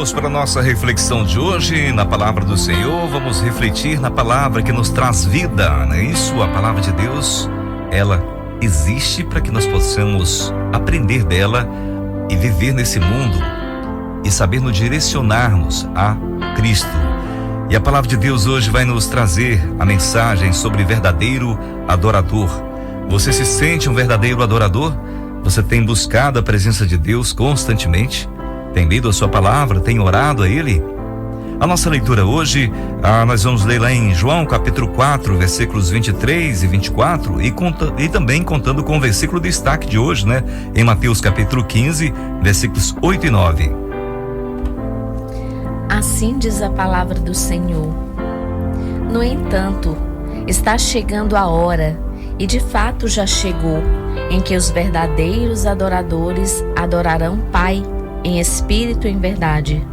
Vamos para a nossa reflexão de hoje na palavra do Senhor. Vamos refletir na palavra que nos traz vida, não é isso? A palavra de Deus, ela existe para que nós possamos aprender dela e viver nesse mundo e saber nos direcionarmos a Cristo. E a palavra de Deus hoje vai nos trazer a mensagem sobre verdadeiro adorador. Você se sente um verdadeiro adorador? Você tem buscado a presença de Deus constantemente? Tem lido a sua palavra? Tem orado a Ele? A nossa leitura hoje, nós vamos ler lá em João capítulo 4, versículos 23 e 24 e também contando com o versículo de destaque de hoje, né? Em Mateus capítulo 15, versículos 8 e 9. Assim diz a palavra do Senhor. No entanto, está chegando a hora, e de fato já chegou, em que os verdadeiros adoradores adorarão Pai em espírito e em verdade.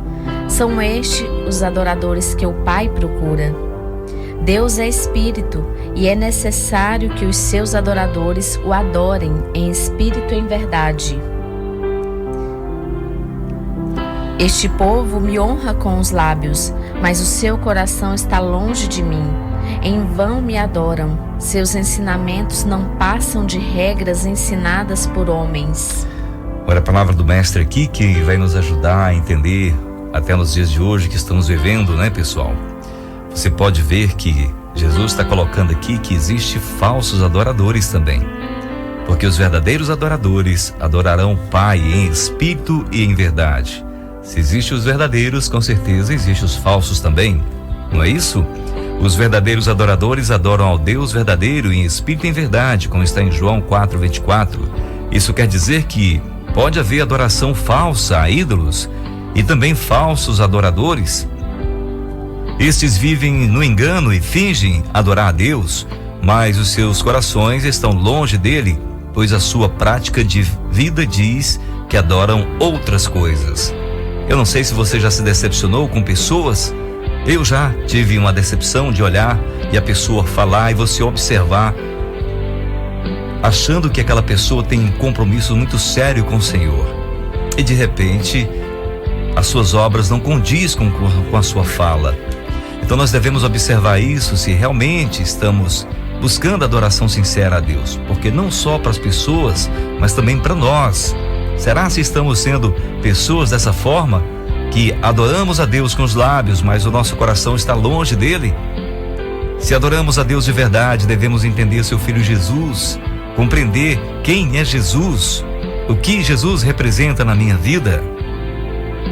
São estes os adoradores que o Pai procura. Deus é espírito e é necessário que os seus adoradores o adorem em espírito e em verdade. Este povo me honra com os lábios, mas o seu coração está longe de mim. Em vão me adoram. Seus ensinamentos não passam de regras ensinadas por homens. Olha a palavra do mestre aqui que vai nos ajudar a entender até nos dias de hoje que estamos vivendo, né, pessoal? Você pode ver que Jesus está colocando aqui que existe falsos adoradores também. Porque os verdadeiros adoradores adorarão o Pai em espírito e em verdade. Se existem os verdadeiros, com certeza existem os falsos também, não é isso? Os verdadeiros adoradores adoram ao Deus verdadeiro em espírito e em verdade, como está em João 4, 24. Isso quer dizer que pode haver adoração falsa a ídolos e também falsos adoradores. Estes vivem no engano e fingem adorar a Deus, mas os seus corações estão longe dele, pois a sua prática de vida diz que adoram outras coisas. Eu não sei se você já se decepcionou com pessoas. Eu já tive uma decepção de olhar e a pessoa falar e você observar, achando que aquela pessoa tem um compromisso muito sério com o Senhor. E de repente, as suas obras não condiz com a sua fala. Então nós devemos observar isso se realmente estamos buscando adoração sincera a Deus. Porque não só para as pessoas, mas também para nós. Será se estamos sendo pessoas dessa forma, que adoramos a Deus com os lábios, mas o nosso coração está longe dele? Se adoramos a Deus de verdade, devemos entender seu Filho Jesus, compreender quem é Jesus, o que Jesus representa na minha vida.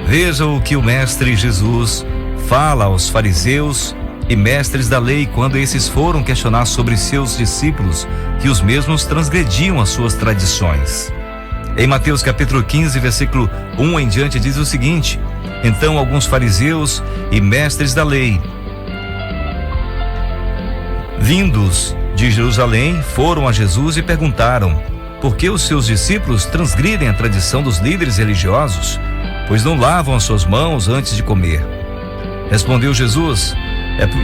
Veja o que o Mestre Jesus fala aos fariseus e mestres da lei quando esses foram questionar sobre seus discípulos, que os mesmos transgrediam as suas tradições. Em Mateus capítulo 15, versículo 1 em diante, diz o seguinte: então alguns fariseus e mestres da lei, vindos de Jerusalém, foram a Jesus e perguntaram: por que os seus discípulos transgridem a tradição dos líderes religiosos, pois não lavam as suas mãos antes de comer? Respondeu Jesus: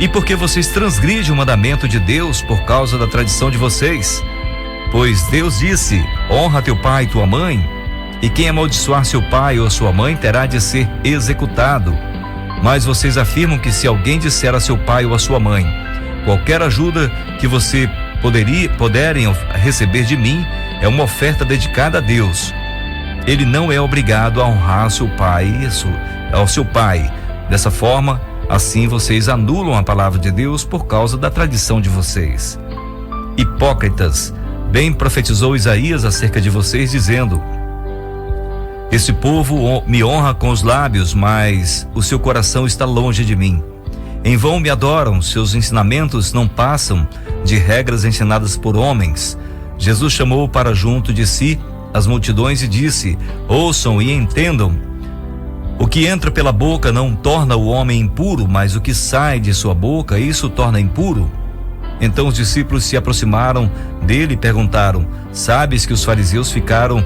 e por que vocês transgridem o mandamento de Deus por causa da tradição de vocês? Pois Deus disse: honra teu pai e tua mãe, e quem amaldiçoar seu pai ou sua mãe terá de ser executado. Mas vocês afirmam que se alguém disser a seu pai ou a sua mãe: qualquer ajuda que você puderem receber de mim é uma oferta dedicada a Deus, ele não é obrigado a honrar seu pai ao seu pai. Dessa forma, assim vocês anulam a palavra de Deus por causa da tradição de vocês. Hipócritas, bem profetizou Isaías acerca de vocês, dizendo: esse povo me honra com os lábios, mas o seu coração está longe de mim. Em vão me adoram, seus ensinamentos não passam de regras ensinadas por homens. Jesus chamou para junto de si as multidões e disse: ouçam e entendam. O que entra pela boca não torna o homem impuro, mas o que sai de sua boca, isso o torna impuro. Então os discípulos se aproximaram dele e perguntaram: sabes que os fariseus ficaram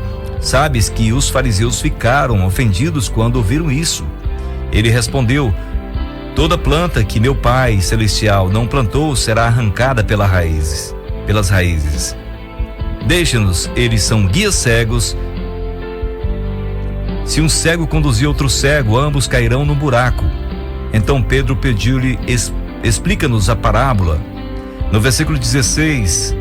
ofendidos quando ouviram isso? Ele respondeu: toda planta que meu Pai Celestial não plantou será arrancada pelas raízes. Deixe-nos, eles são guias cegos. Se um cego conduzir outro cego, ambos cairão no buraco. Então Pedro pediu-lhe: explica-nos a parábola. No versículo 16,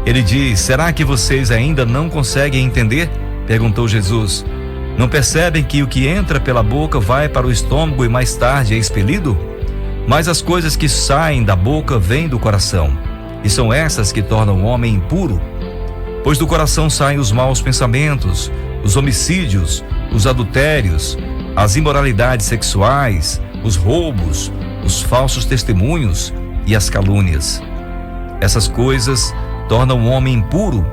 ele diz: será que vocês ainda não conseguem entender? Perguntou Jesus. Não percebem que o que entra pela boca vai para o estômago e mais tarde é expelido? Mas as coisas que saem da boca vêm do coração, e são essas que tornam o homem impuro. Pois do coração saem os maus pensamentos, os homicídios, os adultérios, as imoralidades sexuais, os roubos, os falsos testemunhos e as calúnias. Essas coisas tornam o homem impuro,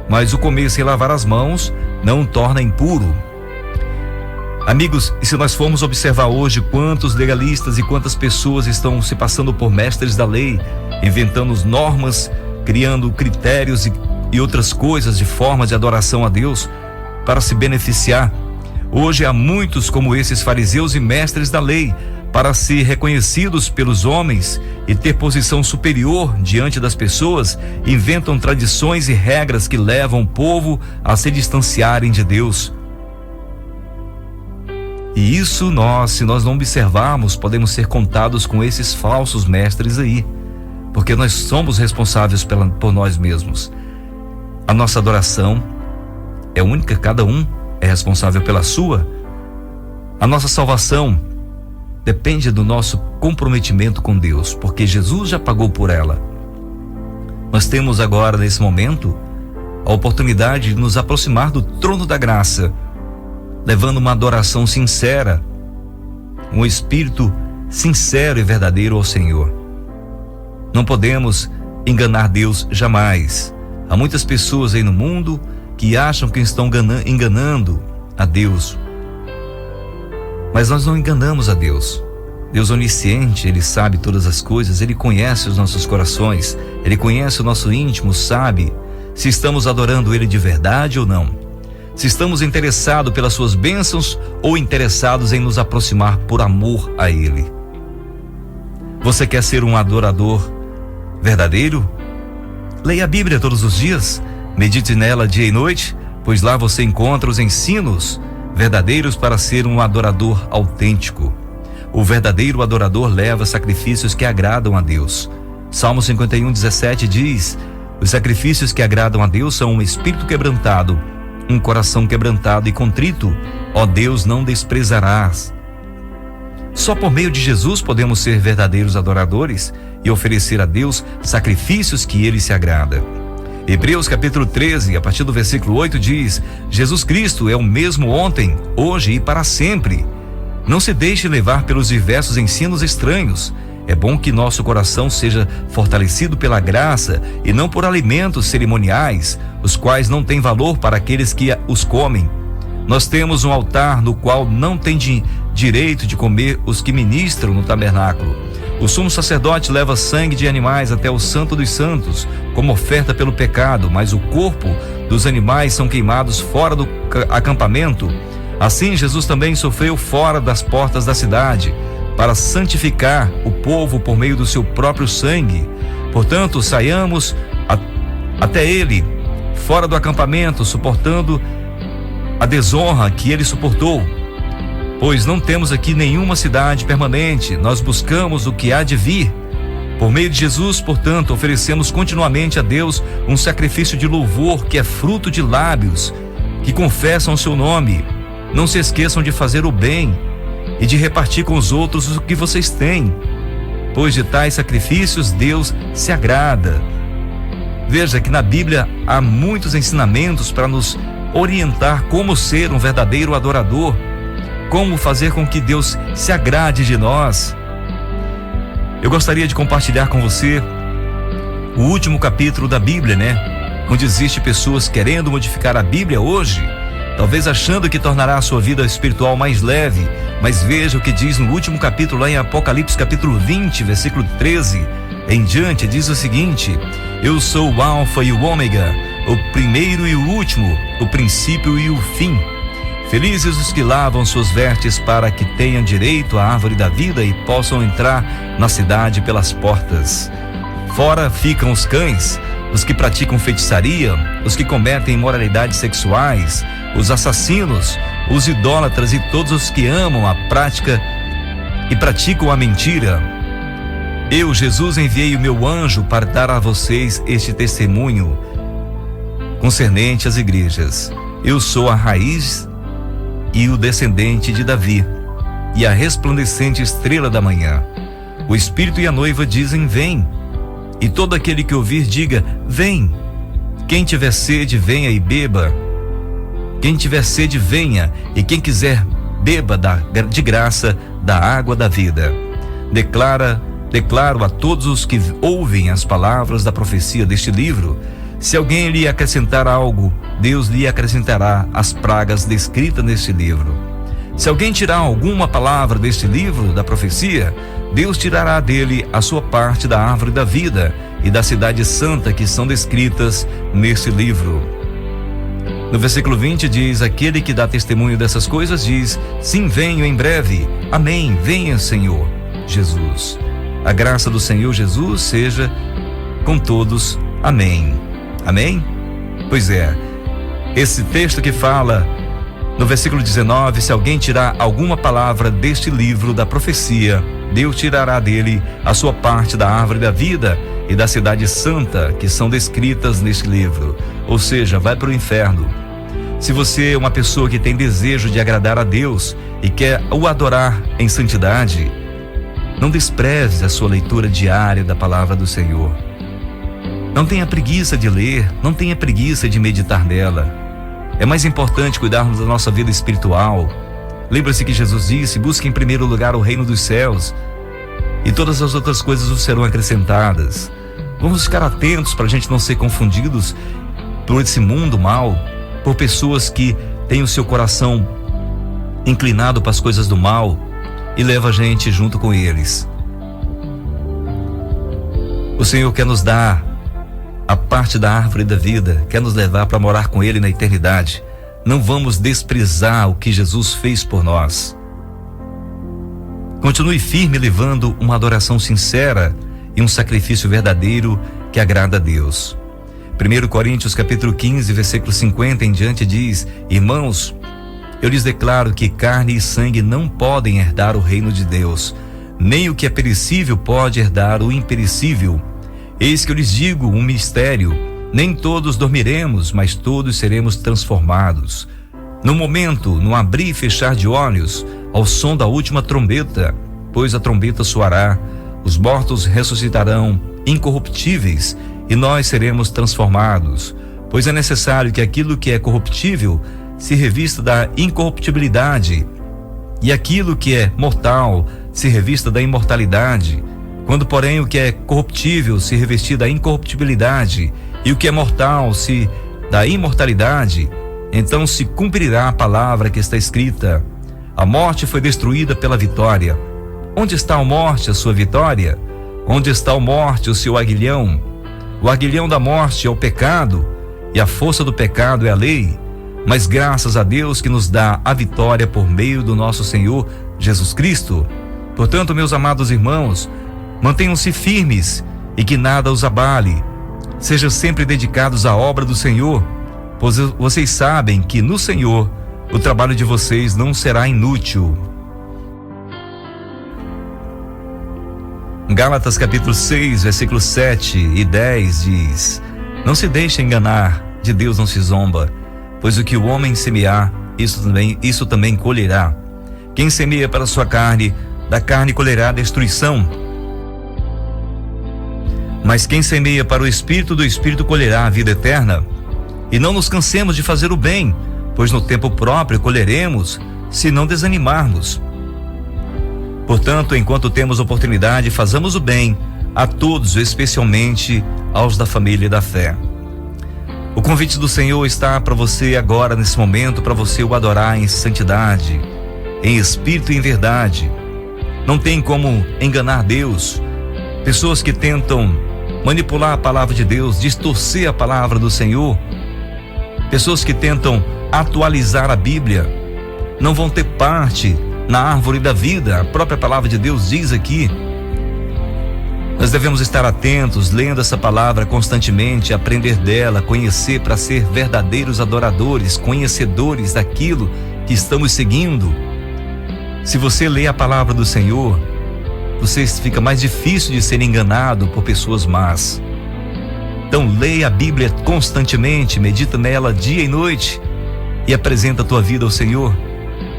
mas o comer sem lavar as mãos não o torna impuro. Amigos, e se nós formos observar hoje quantos legalistas e quantas pessoas estão se passando por mestres da lei, inventando normas, criando critérios e outras coisas de forma de adoração a Deus para se beneficiar. Hoje há muitos como esses fariseus e mestres da lei, para ser reconhecidos pelos homens e ter posição superior diante das pessoas, inventam tradições e regras que levam o povo a se distanciarem de Deus. E isso se nós não observarmos, podemos ser contados com esses falsos mestres aí, porque nós somos responsáveis por nós mesmos. A nossa adoração é única, cada um é responsável pela sua. A nossa salvação depende do nosso comprometimento com Deus, porque Jesus já pagou por ela. Nós temos agora, nesse momento, a oportunidade de nos aproximar do trono da graça, levando uma adoração sincera, um espírito sincero e verdadeiro ao Senhor. Não podemos enganar Deus jamais. Há muitas pessoas aí no mundo que acham que estão enganando a Deus. Mas nós não enganamos a Deus. Deus onisciente, Ele sabe todas as coisas, Ele conhece os nossos corações, Ele conhece o nosso íntimo, sabe se estamos adorando Ele de verdade ou não. Se estamos interessados pelas suas bênçãos ou interessados em nos aproximar por amor a Ele. Você quer ser um adorador verdadeiro? Leia a Bíblia todos os dias, medite nela dia e noite, pois lá você encontra os ensinos verdadeiros para ser um adorador autêntico. O verdadeiro adorador leva sacrifícios que agradam a Deus. Salmo 51:17 diz: os sacrifícios que agradam a Deus são um espírito quebrantado, um coração quebrantado e contrito, ó Deus, não desprezarás. Só por meio de Jesus podemos ser verdadeiros adoradores e oferecer a Deus sacrifícios que Ele se agrada. Hebreus capítulo 13, a partir do versículo 8 diz: Jesus Cristo é o mesmo ontem, hoje e para sempre. Não se deixe levar pelos diversos ensinos estranhos. É bom que nosso coração seja fortalecido pela graça e não por alimentos cerimoniais, os quais não têm valor para aqueles que os comem. Nós temos um altar no qual não tem direito de comer os que ministram no tabernáculo. O sumo sacerdote leva sangue de animais até o Santo dos Santos, como oferta pelo pecado, mas o corpo dos animais são queimados fora do acampamento. Assim, Jesus também sofreu fora das portas da cidade, para santificar o povo por meio do seu próprio sangue. Portanto, saiamos até ele, fora do acampamento, suportando a desonra que ele suportou. Pois não temos aqui nenhuma cidade permanente, nós buscamos o que há de vir. Por meio de Jesus, portanto, oferecemos continuamente a Deus um sacrifício de louvor que é fruto de lábios que confessam o seu nome. Não se esqueçam de fazer o bem e de repartir com os outros o que vocês têm, pois de tais sacrifícios Deus se agrada. Veja que na Bíblia há muitos ensinamentos para nos orientar como ser um verdadeiro adorador, como fazer com que Deus se agrade de nós. Eu gostaria de compartilhar com você o último capítulo da Bíblia, onde existe pessoas querendo modificar a Bíblia hoje, talvez achando que tornará a sua vida espiritual mais leve, mas veja o que diz no último capítulo, lá em Apocalipse capítulo 20, versículo 13 em diante, diz o seguinte: eu sou o Alfa e o Ômega, o primeiro e o último, o princípio e o fim. Felizes os que lavam suas vestes para que tenham direito à árvore da vida e possam entrar na cidade pelas portas. Fora ficam os cães, os que praticam feitiçaria, os que cometem imoralidades sexuais, os assassinos, os idólatras e todos os que amam a prática e praticam a mentira. Eu, Jesus, enviei o meu anjo para dar a vocês este testemunho concernente às igrejas. Eu sou a raiz e o descendente de Davi, e a resplandecente estrela da manhã. O Espírito e a noiva dizem: vem. E todo aquele que ouvir, diga: vem. Quem tiver sede, venha e beba. Quem tiver sede, venha, e quem quiser, beba de graça da água da vida. Declaro a todos os que ouvem as palavras da profecia deste livro: se alguém lhe acrescentar algo, Deus lhe acrescentará as pragas descritas neste livro. Se alguém tirar alguma palavra deste livro da profecia, Deus tirará dele a sua parte da árvore da vida e da cidade santa que são descritas neste livro. No versículo 20 diz: aquele que dá testemunho dessas coisas diz: sim, venho em breve. Amém. Venha, Senhor Jesus. A graça do Senhor Jesus seja com todos. Amém. Amém? Pois é, esse texto que fala no versículo 19: se alguém tirar alguma palavra deste livro da profecia, Deus tirará dele a sua parte da árvore da vida e da cidade santa que são descritas neste livro. Ou seja, vai para o inferno. Se você é uma pessoa que tem desejo de agradar a Deus e quer o adorar em santidade, não despreze a sua leitura diária da palavra do Senhor. Não tenha preguiça de ler, não tenha preguiça de meditar nela. É mais importante cuidarmos da nossa vida espiritual. Lembra-se que Jesus disse: busque em primeiro lugar o reino dos céus e todas as outras coisas vos serão acrescentadas. Vamos ficar atentos para a gente não ser confundidos por esse mundo mal, por pessoas que têm o seu coração inclinado para as coisas do mal e leva a gente junto com eles. O Senhor quer nos dar a parte da árvore da vida, quer nos levar para morar com Ele na eternidade. Não vamos desprezar o que Jesus fez por nós. Continue firme, levando uma adoração sincera e um sacrifício verdadeiro que agrada a Deus. 1 Coríntios capítulo 15, versículo 50 em diante diz: irmãos, eu lhes declaro que carne e sangue não podem herdar o reino de Deus, nem o que é perecível pode herdar o imperecível. Eis que eu lhes digo um mistério: nem todos dormiremos, mas todos seremos transformados. No momento, no abrir e fechar de olhos, ao som da última trombeta, pois a trombeta soará, os mortos ressuscitarão incorruptíveis, e nós seremos transformados. Pois é necessário que aquilo que é corruptível se revista da incorruptibilidade, e aquilo que é mortal se revista da imortalidade. Quando, porém, o que é corruptível se revestir da incorruptibilidade e o que é mortal se da imortalidade, então se cumprirá a palavra que está escrita: a morte foi destruída pela vitória. Onde está a morte, a sua vitória? Onde está a morte, o seu aguilhão? O aguilhão da morte é o pecado, e a força do pecado é a lei. Mas graças a Deus que nos dá a vitória por meio do nosso Senhor Jesus Cristo. Portanto, meus amados irmãos, mantenham-se firmes e que nada os abale. Sejam sempre dedicados à obra do Senhor, pois vocês sabem que no Senhor o trabalho de vocês não será inútil. Gálatas capítulo 6, versículos 7 e 10 diz: não se deixe enganar, de Deus não se zomba, pois o que o homem semear, isso também colherá. Quem semeia para a sua carne, da carne colherá destruição. Mas quem semeia para o Espírito, do Espírito colherá a vida eterna. E não nos cansemos de fazer o bem, pois no tempo próprio colheremos, se não desanimarmos. Portanto, enquanto temos oportunidade, façamos o bem a todos, especialmente aos da família da fé. O convite do Senhor está para você agora, nesse momento, para você o adorar em santidade, em espírito e em verdade. Não tem como enganar Deus. Pessoas que tentam manipular a palavra de Deus, distorcer a palavra do Senhor, pessoas que tentam atualizar a Bíblia, não vão ter parte na árvore da vida. A própria palavra de Deus diz aqui. Nós devemos estar atentos, lendo essa palavra constantemente, aprender dela, conhecer para ser verdadeiros adoradores, conhecedores daquilo que estamos seguindo. Se você lê a palavra do Senhor, você fica mais difícil de ser enganado por pessoas más. Então leia a Bíblia constantemente, medita nela dia e noite e apresenta a tua vida ao Senhor.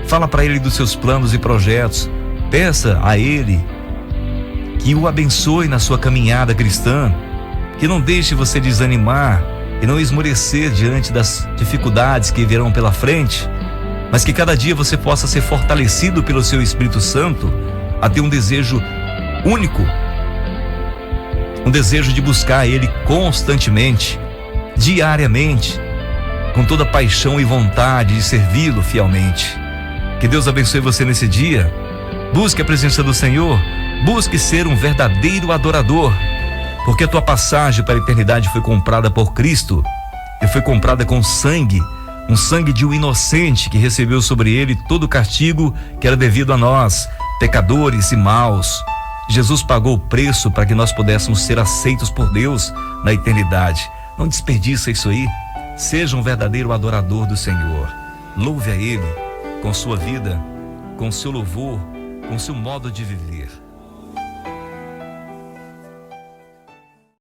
Fala para Ele dos seus planos e projetos. Peça a Ele que o abençoe na sua caminhada cristã, que não deixe você desanimar e não esmorecer diante das dificuldades que virão pela frente, mas que cada dia você possa ser fortalecido pelo seu Espírito Santo a ter um desejo único, um desejo de buscar Ele constantemente, diariamente, com toda paixão e vontade de servi-lo fielmente. Que Deus abençoe você nesse dia. Busque a presença do Senhor, busque ser um verdadeiro adorador, porque a tua passagem para a eternidade foi comprada por Cristo e foi comprada com sangue, um sangue de um inocente que recebeu sobre ele todo o castigo que era devido a nós, pecadores e maus. Jesus pagou o preço para que nós pudéssemos ser aceitos por Deus na eternidade. Não desperdiça isso aí. Seja um verdadeiro adorador do Senhor. Louve a Ele com sua vida, com seu louvor, com seu modo de viver.